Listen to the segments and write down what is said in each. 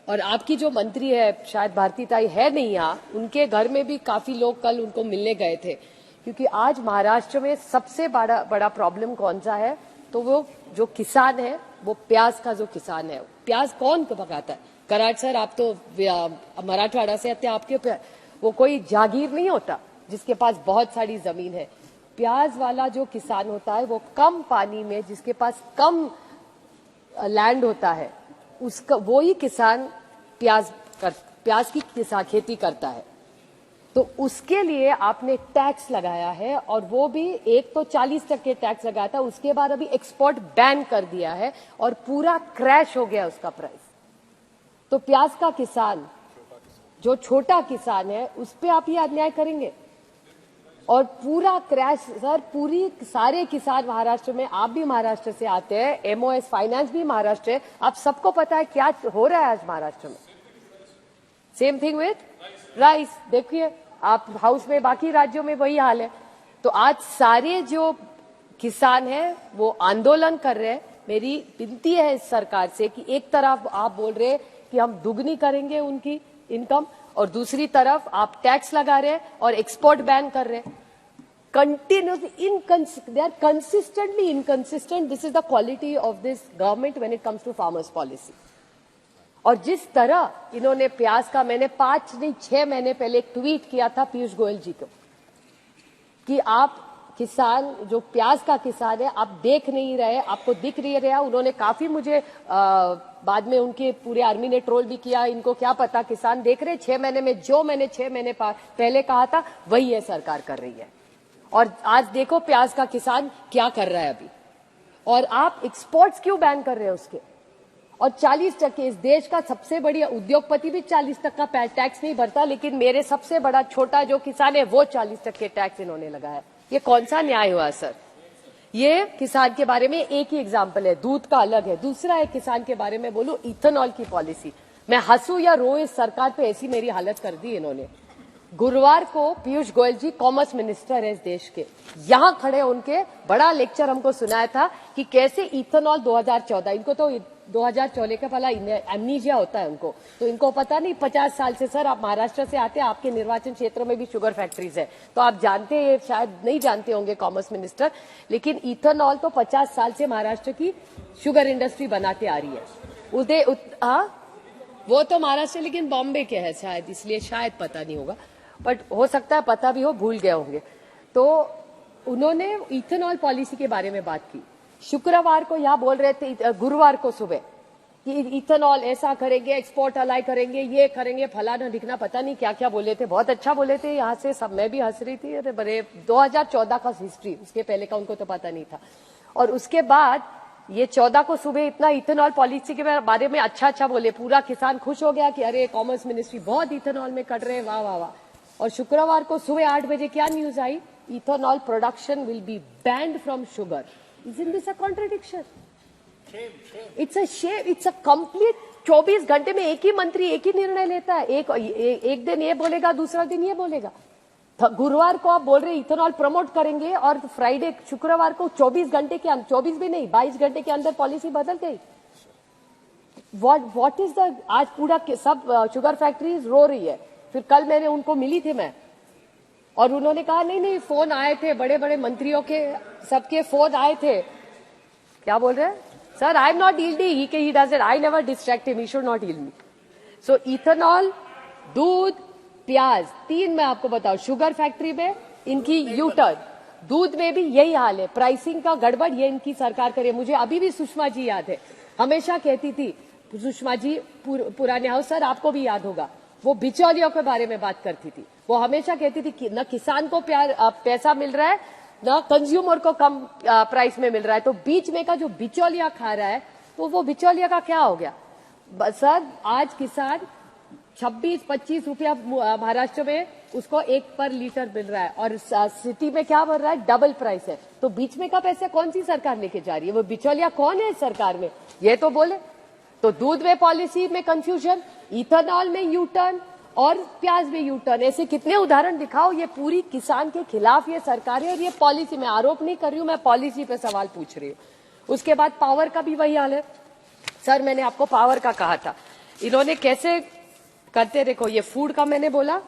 और आपकी जो मंत्री है, शायद भारती ताई है नहीं यहाँ, उनके घर में भी काफी लोग कल उनको मिलने गए थे, क्योंकि आज महाराष्ट्र में सबसे बड़ा प्रॉब्लम कौन सा है, तो वो जो किसान है, वो प्याज का जो किसान है, प्याज कौन पकाता है? कराड़ सर, आप तो मराठवाड़ा से आते हैं, आपके वो कोई जागीर नहीं होता जिसके पास बहुत सारी जमीन है। प्याज वाला जो किसान होता है, वो कम पानी में, जिसके पास कम लैंड होता है, उसका वो ही किसान प्याज की खेती करता है। तो उसके लिए आपने टैक्स लगाया है, और वो भी एक तो 40% टैक्स लगाया था, उसके बाद अभी एक्सपोर्ट बैन कर दिया है और पूरा क्रैश हो गया उसका प्राइस। तो प्याज का किसान, जो छोटा किसान है, उस पे आप ये अन्याय करेंगे और पूरा क्रैश। सर, पूरी सारे किसान महाराष्ट्र में, आप भी महाराष्ट्र से आते हैं, एमओएस फाइनेंस भी महाराष्ट्र है, आप सबको पता है क्या हो रहा है आज महाराष्ट्र में। सेम थिंग विथ राइस, देखिए आप हाउस में, बाकी राज्यों में वही हाल है। तो आज सारे जो किसान हैं वो आंदोलन कर रहे हैं। मेरी विनती है इस सरकार से कि एक तरफ आप बोल रहे हैं कि हम दुगनी करेंगे उनकी इनकम, और दूसरी तरफ आप टैक्स लगा रहे हैं और एक्सपोर्ट बैन कर रहे हैं। They are consistently inconsistent. This is the quality of this government when it comes to farmers policy. और जिस तरह इन्होंने प्याज का, मैंने 5 नहीं 6 महीने पहले एक ट्वीट किया था पीयूष गोयल जी को कि आप किसान, जो प्याज का किसान है, आप देख नहीं रहे, आपको दिख नहीं रहा। उन्होंने काफी मुझे बाद में उनके पूरे आर्मी ने ट्रोल भी किया, इनको क्या पता, किसान देख रहे। 6 महीने में जो मैंने 6 महीने पहले कहा था, वही ये सरकार कर रही है। और आज देखो प्याज का किसान क्या कर रहा है अभी। और आप एक्सपोर्ट्स क्यों बैन कर रहे हैं उसके? और 40%, इस देश का सबसे बड़ी उद्योगपति भी 40% टैक्स नहीं भरता, लेकिन मेरे सबसे बड़ा छोटा जो किसान है वो 40% टैक्स इन्होंने लगाया। ये कौन सा न्याय हुआ सर? ये किसान के बारे में एक ही एग्जाम्पल है, दूध का अलग है। दूसरा है किसान के बारे में बोलूं, इथेनॉल की पॉलिसी। मैं हंसू या रो इस सरकार पे, ऐसी मेरी हालत कर दी इन्होंने। गुरुवार को पीयूष गोयल जी कॉमर्स मिनिस्टर है इस देश के, यहां खड़े उनके बड़ा लेक्चर हमको सुनाया था कि कैसे इथेनॉल 2014, इनको तो 2014 का पहला एमनीजिया होता है उनको, तो इनको पता नहीं। 50 साल से, सर आप महाराष्ट्र से आते हैं, आपके निर्वाचन क्षेत्र में भी शुगर फैक्ट्रीज है, तो आप जानते हैं, शायद नहीं जानते होंगे कॉमर्स मिनिस्टर, लेकिन इथेनॉल तो 50 साल से महाराष्ट्र की शुगर इंडस्ट्री बनाते आ रही है। वो तो महाराष्ट्र, लेकिन बॉम्बे के है शायद, इसलिए शायद पता नहीं होगा, बट हो सकता है पता भी हो, भूल गए होंगे। तो उन्होंने इथेनॉल पॉलिसी के बारे में बात की। शुक्रवार को यहाँ बोल रहे थे, गुरुवार को सुबह, कि इथेनॉल ऐसा करेंगे, एक्सपोर्ट अलाइ करेंगे, ये करेंगे, फलाना दिखना, पता नहीं क्या क्या बोले थे। बहुत अच्छा बोले थे, यहाँ से सब, मैं भी हंस रही थी। अरे बड़े 2014 का हिस्ट्री, उसके पहले का उनको तो पता नहीं था। और उसके बाद ये 14 को सुबह इतना इथेनॉल पॉलिसी के बारे में अच्छा बोले, पूरा किसान खुश हो गया कि अरे कॉमर्स मिनिस्ट्री बहुत इथेनॉल में कर रहे हैं, वाह वाह वाह। और शुक्रवार को सुबह 8 बजे क्या news I? Ethanol production will be banned from sugar. Isn't this a contradiction? It's a shame. It's a complete 24 घंटे में एक ही मंत्री एक ही निर्णय लेता है। एक दिन ये बोलेगा, दूसरा दिन ये बोलेगा। गुरुवार को आप बोल रहे इथेनॉल प्रमोट करेंगे, और फ्राइडे, शुक्रवार को 24 घंटे के अंदर, 24 भी नहीं 22 घंटे के अंदर पॉलिसी बदल गई। What is the, आज पूरा सब शुगर फैक्ट्रीज रो रही है। फिर कल मैंने उनको मिली थी मैं, और उन्होंने कहा नहीं फोन आए थे, बड़े बड़े मंत्रियों के, सबके फोन आए थे। क्या बोल रहे हैं? Sir, I am not yielding, he does it, I never distract him, he should not yield me. So ethanol, दूध, प्याज, 3 मैं आपको बताऊं, शुगर फैक्ट्री में इनकी यू टर्न, दूध में भी यही हाल है, प्राइसिंग का गड़बड़, ये इनकी सरकार करे। मुझे अभी भी सुषमा जी याद है, हमेशा कहती थी सुषमा जी, पुराने हाउस, सर आपको भी याद होगा, वो बिचौलियों के बारे में बात करती थी। वो हमेशा कहती थी कि न किसान को पैसा मिल रहा है, न कंज्यूमर को कम प्राइस में मिल रहा है, तो बीच में का जो बिचौलिया खा रहा है, तो वो बिचौलिया का क्या हो गया? सर, आज किसान 26-25 रुपया महाराष्ट्र में उसको 1 पर लीटर मिल रहा है, और सिटी में क्या बढ़ रहा है? डबल प्राइस है। तो बीच में का पैसा कौन सी सरकार लेके जा रही है? वो बिचौलिया कौन है सरकार में? ये तो बोले। तो दूध में पॉलिसी में कंफ्यूजन, इथेनॉल में यू टर्न, और प्याज में यू टर्न। ऐसे कितने उदाहरण दिखाओ। ये पूरी किसान के खिलाफ ये सरकार है, और ये पॉलिसी, मैं आरोप नहीं कर रही हूं, मैं पॉलिसी पे सवाल पूछ रही हूँ। उसके बाद पावर का भी वही हाल है। सर, मैंने आपको पावर का कहा था, इन्होंने कैसे करते, देखो ये फूड का मैंने बोला,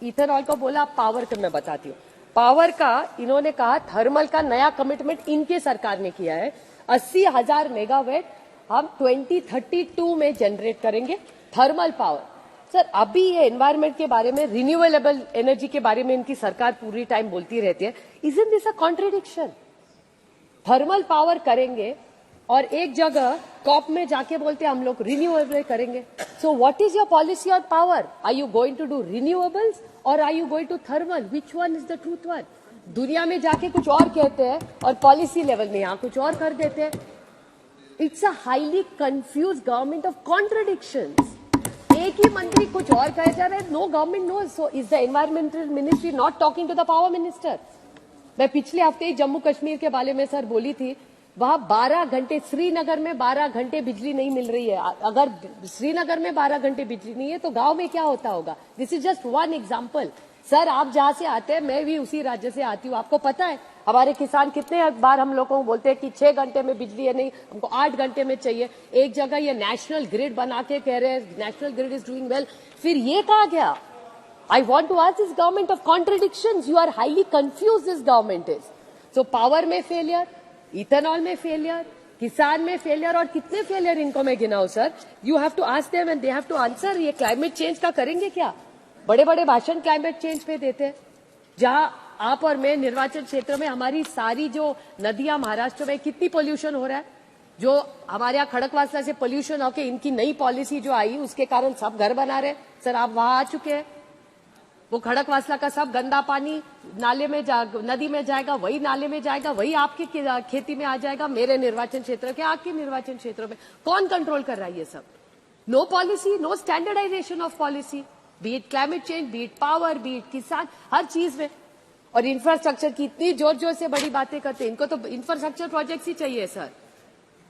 इथेनॉल को बोला, पावर का मैं बताती हूँ। पावर का इन्होंने कहा थर्मल का नया कमिटमेंट इनके सरकार ने किया है, 80,000 मेगावाट हम 2032 में जनरेट करेंगे थर्मल पावर। सर अभी ये एनवायरमेंट के बारे में, रिन्यूएबल एनर्जी के बारे में इनकी सरकार पूरी टाइम बोलती रहती है, isn't this a contradiction? Thermal power करेंगे और एक जगह कॉप में जाके बोलते हैं हम लोग रिन्यूएबल करेंगे। So what is your policy on power? Are you going to do renewables और are you going to thermal? Which one is the truth one? दुनिया में जाके कुछ और कहते हैं और पॉलिसी लेवल में यहां कुछ और कर देते हैं। It's a highly confuse government of contradictions. एक ही मंत्री कुछ और कहे जा रहे हैं, no government knows. So is the environmental ministry not talking to the power minister? मैं पिछले हफ्ते ही जम्मू कश्मीर के बारे में सर बोली थी, वहां 12 घंटे, श्रीनगर में 12 घंटे बिजली नहीं मिल रही है। अगर श्रीनगर में 12 घंटे बिजली नहीं है तो गांव में क्या होता होगा? This is just one example. Sir आप जहां से आते हैं, मैं भी उसी राज्य से आती हूँ, आपको पता है हमारे किसान कितने बार हम लोगों को बोलते हैं कि 6 घंटे में बिजली है, नहीं हमको 8 घंटे में चाहिए। एक जगह ये नेशनल ग्रिड बना के कह रहे हैं national grid is doing well, फिर ये कहा गया। I want to ask this government of contradictions. You are highly confused, this government is. So power में failure, ethanol में failure, किसान में failure, और कितने failure इनको मैं गिनाऊं sir? You have to ask them and they have to answer. ये climate change का करेंगे क्या? बड़े बड़े भाषण climate change पे देते हैं। जहां आप और मैं निर्वाचन क्षेत्र में, हमारी सारी जो नदियां महाराष्ट्र में कितनी पोल्यूशन हो रहा है, जो हमारे यहाँ खड़कवासला से पोल्यूशन होके इनकी नई पॉलिसी जो आई उसके कारण सब घर बना रहे। सर आप वहां आ चुके हैं, वो खड़कवासला का सब गंदा पानी नाले में नदी में जाएगा, वही नाले में जाएगा, वही आपकी खेती में आ जाएगा। मेरे निर्वाचन क्षेत्र के, आपके निर्वाचन क्षेत्र में कौन कंट्रोल कर रहा है ये सब? No policy, no standardisation of policy, be it climate change, be it power, be it किसान, हर चीज में। और इंफ्रास्ट्रक्चर की इतनी जोर जोर से बड़ी बातें करते हैं, इनको तो इंफ्रास्ट्रक्चर प्रोजेक्ट्स ही चाहिए सर,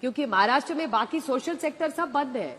क्योंकि महाराष्ट्र में बाकी सोशल सेक्टर सब बंद है।